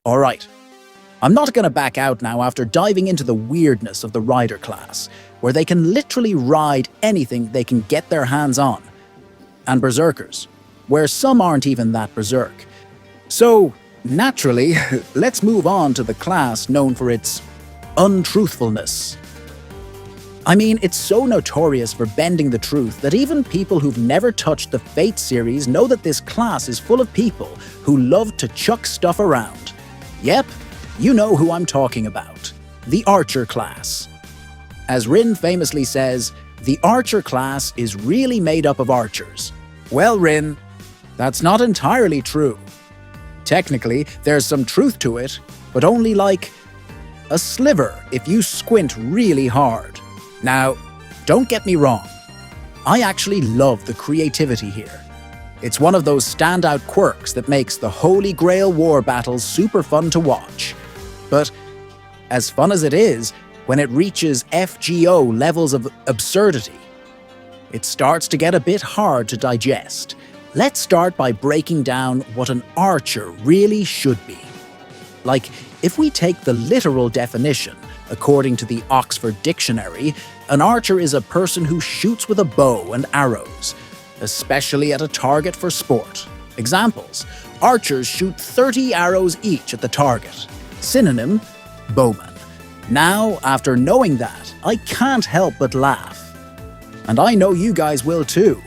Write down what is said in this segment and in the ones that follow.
Alright, I'm not gonna back out now after diving into the weirdness of the rider class, where they can literally ride anything they can get their hands on. And berserkers, where some aren't even that berserk. So, naturally, let's move on to the class known for its untruthfulness. I mean, it's so notorious for bending the truth that even people who've never touched the Fate series know that this class is full of people who love to chuck stuff around. Yep, you know who I'm talking about. The Archer class. As Rin famously says, the Archer class is really made up of archers. Well, Rin, that's not entirely true. Technically, there's some truth to it, but only like a sliver if you squint really hard. Now, don't get me wrong. I actually love the creativity here. It's one of those standout quirks that makes the Holy Grail war battles super fun to watch. But as fun as it is, when it reaches FGO levels of absurdity, it starts to get a bit hard to digest. Let's start by breaking down what an archer really should be. Like, if we take the literal definition, according to the Oxford Dictionary, an archer is a person who shoots with a bow and arrows, especially at a target for sport. Examples: archers shoot 30 arrows each at the target. Synonym: bowman. Now, after knowing that, I can't help but laugh. And I know you guys will too.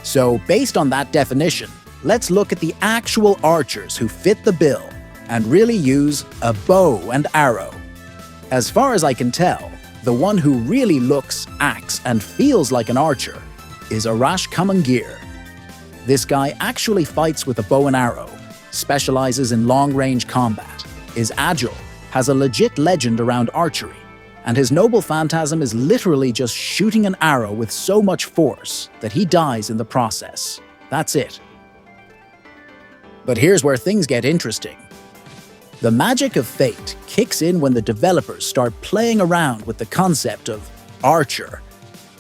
So, based on that definition, let's look at the actual archers who fit the bill and really use a bow and arrow. As far as I can tell, the one who really looks, acts, and feels like an archer is Arash Kamangir. This guy actually fights with a bow and arrow, specializes in long-range combat, is agile, has a legit legend around archery, and his noble phantasm is literally just shooting an arrow with so much force that he dies in the process. That's it. But here's where things get interesting. The magic of Fate kicks in when the developers start playing around with the concept of Archer.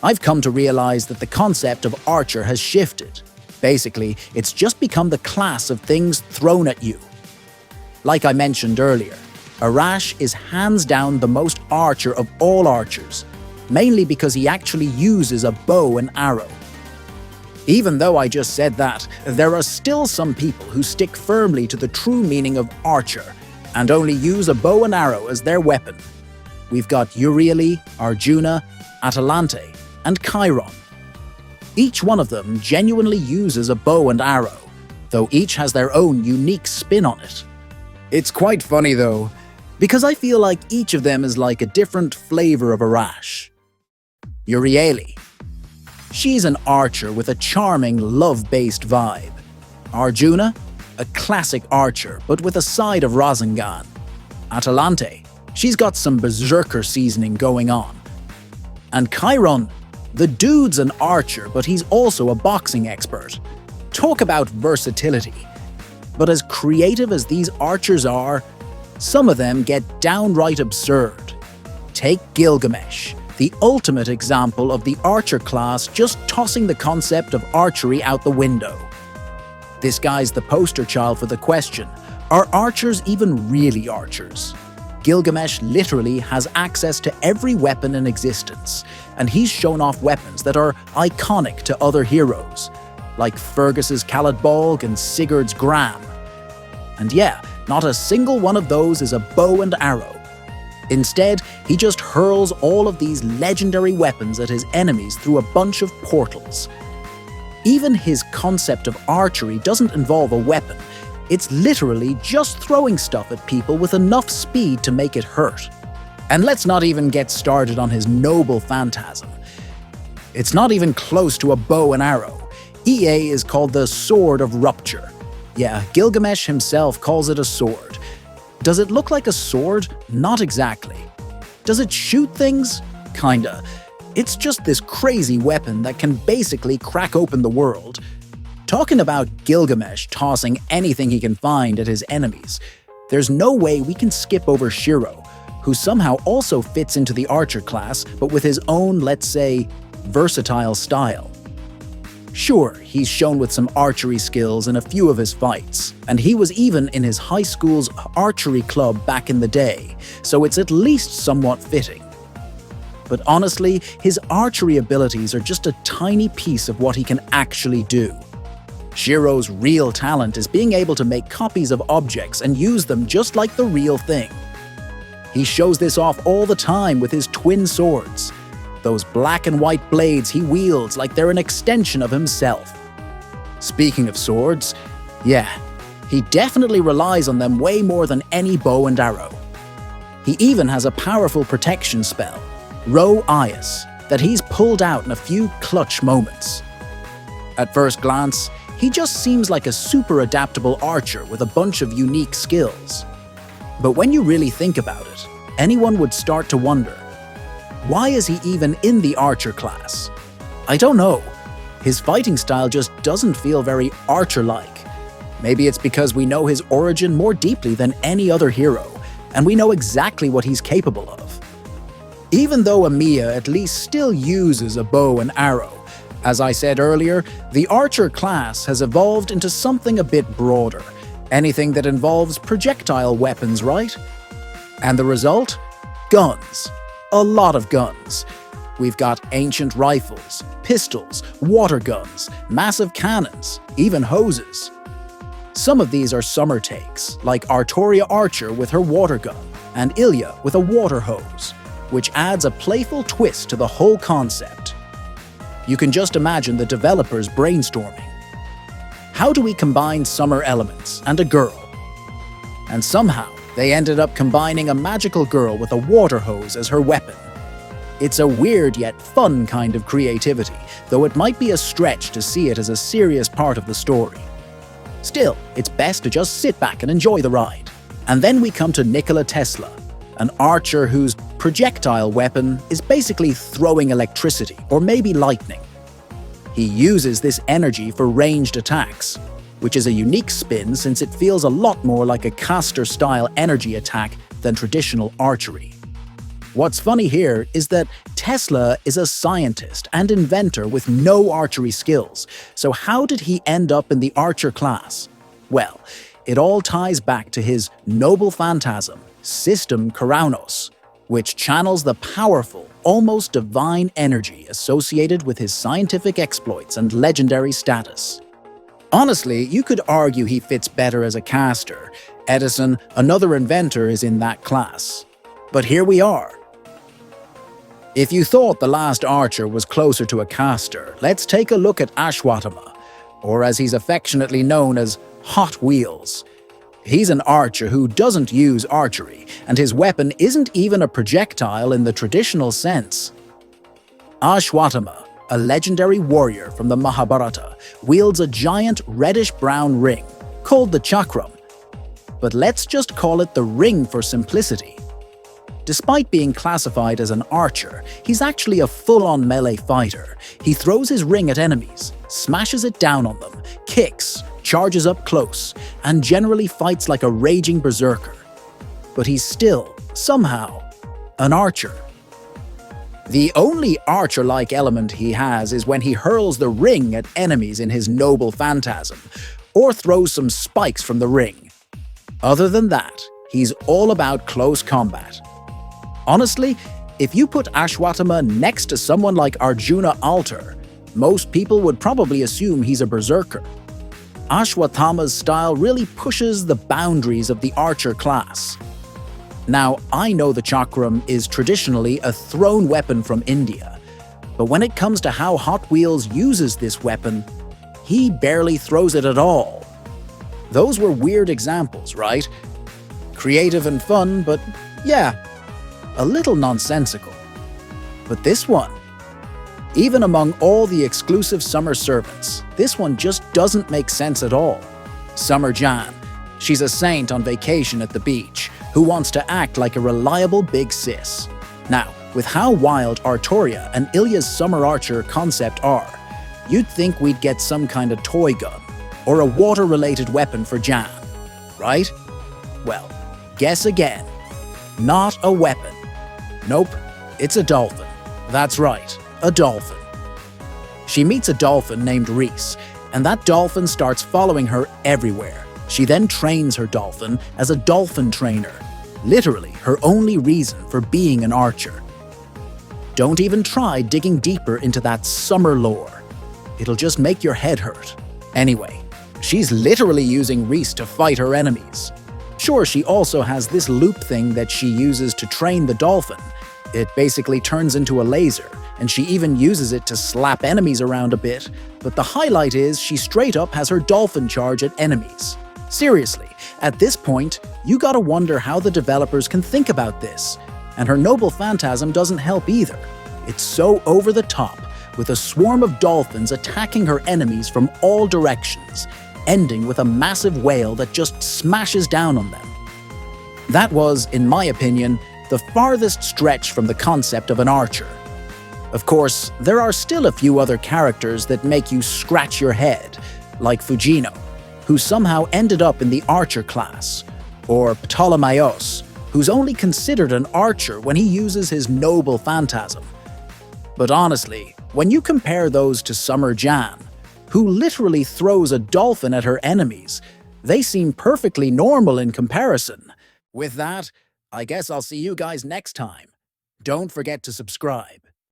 I've come to realize that the concept of Archer has shifted. Basically, it's just become the class of things thrown at you. Like I mentioned earlier, Arash is hands down the most archer of all archers, mainly because he actually uses a bow and arrow. Even though I just said that, there are still some people who stick firmly to the true meaning of archer and only use a bow and arrow as their weapon. We've got Urieli, Arjuna, Atalante, and Chiron. Each one of them genuinely uses a bow and arrow, though each has their own unique spin on it. It's quite funny though, because I feel like each of them is like a different flavor of Arash. Urieli. She's an archer with a charming, love-based vibe. Arjuna, a classic archer, but with a side of Rasengan. Atalante, she's got some berserker seasoning going on. And Chiron, the dude's an archer, but he's also a boxing expert. Talk about versatility. But as creative as these archers are, some of them get downright absurd. Take Gilgamesh, the ultimate example of the archer class just tossing the concept of archery out the window. This guy's the poster child for the question, are archers even really archers? Gilgamesh literally has access to every weapon in existence, and he's shown off weapons that are iconic to other heroes, like Fergus's Caladbolg and Sigurd's Gram. And yeah, not a single one of those is a bow and arrow. Instead, he just hurls all of these legendary weapons at his enemies through a bunch of portals. Even his concept of archery doesn't involve a weapon. It's literally just throwing stuff at people with enough speed to make it hurt. And let's not even get started on his noble phantasm. It's not even close to a bow and arrow. EA is called the Sword of Rupture. Yeah, Gilgamesh himself calls it a sword. Does it look like a sword? Not exactly. Does it shoot things? Kinda. It's just this crazy weapon that can basically crack open the world. Talking about Gilgamesh tossing anything he can find at his enemies, there's no way we can skip over Shiro, who somehow also fits into the archer class, but with his own, let's say, versatile style. Sure, he's shown with some archery skills in a few of his fights, and he was even in his high school's archery club back in the day, so it's at least somewhat fitting. But honestly, his archery abilities are just a tiny piece of what he can actually do. Shiro's real talent is being able to make copies of objects and use them just like the real thing. He shows this off all the time with his twin swords, those black and white blades he wields like they're an extension of himself. Speaking of swords, yeah, he definitely relies on them way more than any bow and arrow. He even has a powerful protection spell, Ro Ias, that he's pulled out in a few clutch moments. At first glance, he just seems like a super adaptable archer with a bunch of unique skills. But when you really think about it, anyone would start to wonder, why is he even in the archer class? I don't know. His fighting style just doesn't feel very archer-like. Maybe it's because we know his origin more deeply than any other hero, and we know exactly what he's capable of. Even though Amiya at least still uses a bow and arrow, as I said earlier, the archer class has evolved into something a bit broader. Anything that involves projectile weapons, right? And the result? Guns. A lot of guns. We've got ancient rifles, pistols, water guns, massive cannons, even hoses. Some of these are summer takes, like Artoria Archer with her water gun, and Ilya with a water hose, which adds a playful twist to the whole concept. You can just imagine the developers brainstorming. How do we combine summer elements and a girl? And somehow, they ended up combining a magical girl with a water hose as her weapon. It's a weird yet fun kind of creativity, though it might be a stretch to see it as a serious part of the story. Still, it's best to just sit back and enjoy the ride. And then we come to Nikola Tesla, an archer whose projectile weapon is basically throwing electricity or maybe lightning. He uses this energy for ranged attacks, which is a unique spin since it feels a lot more like a caster-style energy attack than traditional archery. What's funny here is that Tesla is a scientist and inventor with no archery skills, so how did he end up in the archer class? Well, it all ties back to his noble phantasm, System Karanos, which channels the powerful, almost divine energy associated with his scientific exploits and legendary status. Honestly, you could argue he fits better as a caster. Edison, another inventor, is in that class. But here we are. If you thought the last archer was closer to a caster, let's take a look at Ashwatthama, or as he's affectionately known as Hot Wheels. He's an archer who doesn't use archery, and his weapon isn't even a projectile in the traditional sense. Ashwatthama, a legendary warrior from the Mahabharata, wields a giant reddish-brown ring, called the Chakram. But let's just call it the ring for simplicity. Despite being classified as an archer, he's actually a full-on melee fighter. He throws his ring at enemies, smashes it down on them, kicks, charges up close, and generally fights like a raging berserker. But he's still, somehow, an archer. The only archer-like element he has is when he hurls the ring at enemies in his noble phantasm, or throws some spikes from the ring. Other than that, he's all about close combat. Honestly, if you put Ashwatthama next to someone like Arjuna Alter, most people would probably assume he's a berserker. Ashwatthama's style really pushes the boundaries of the archer class. Now, I know the Chakram is traditionally a thrown weapon from India, but when it comes to how Hot Wheels uses this weapon, he barely throws it at all. Those were weird examples, right? Creative and fun, but yeah, a little nonsensical. But this one, even among all the exclusive summer servants, this one just doesn't make sense at all. Summer Jan, she's a saint on vacation at the beach, who wants to act like a reliable big sis. Now, with how wild Artoria and Ilya's summer archer concept are, you'd think we'd get some kind of toy gun, or a water-related weapon for Jan, right? Well, guess again. Not a weapon. Nope, it's a dolphin. That's right, a dolphin. She meets a dolphin named Reese, and that dolphin starts following her everywhere. She then trains her dolphin as a dolphin trainer, literally her only reason for being an archer. Don't even try digging deeper into that summer lore. It'll just make your head hurt. Anyway, she's literally using Reese to fight her enemies. Sure, she also has this loop thing that she uses to train the dolphin. It basically turns into a laser, and she even uses it to slap enemies around a bit, but the highlight is she straight up has her dolphin charge at enemies. Seriously, at this point, you gotta wonder how the developers can think about this. And her noble phantasm doesn't help either. It's so over the top, with a swarm of dolphins attacking her enemies from all directions, ending with a massive whale that just smashes down on them. That was, in my opinion, the farthest stretch from the concept of an archer. Of course, there are still a few other characters that make you scratch your head, like Fujino, who somehow ended up in the archer class, or Ptolemaios, who's only considered an archer when he uses his noble phantasm. But honestly, when you compare those to Summer Jan, who literally throws a dolphin at her enemies, they seem perfectly normal in comparison. With that, I guess I'll see you guys next time. Don't forget to subscribe.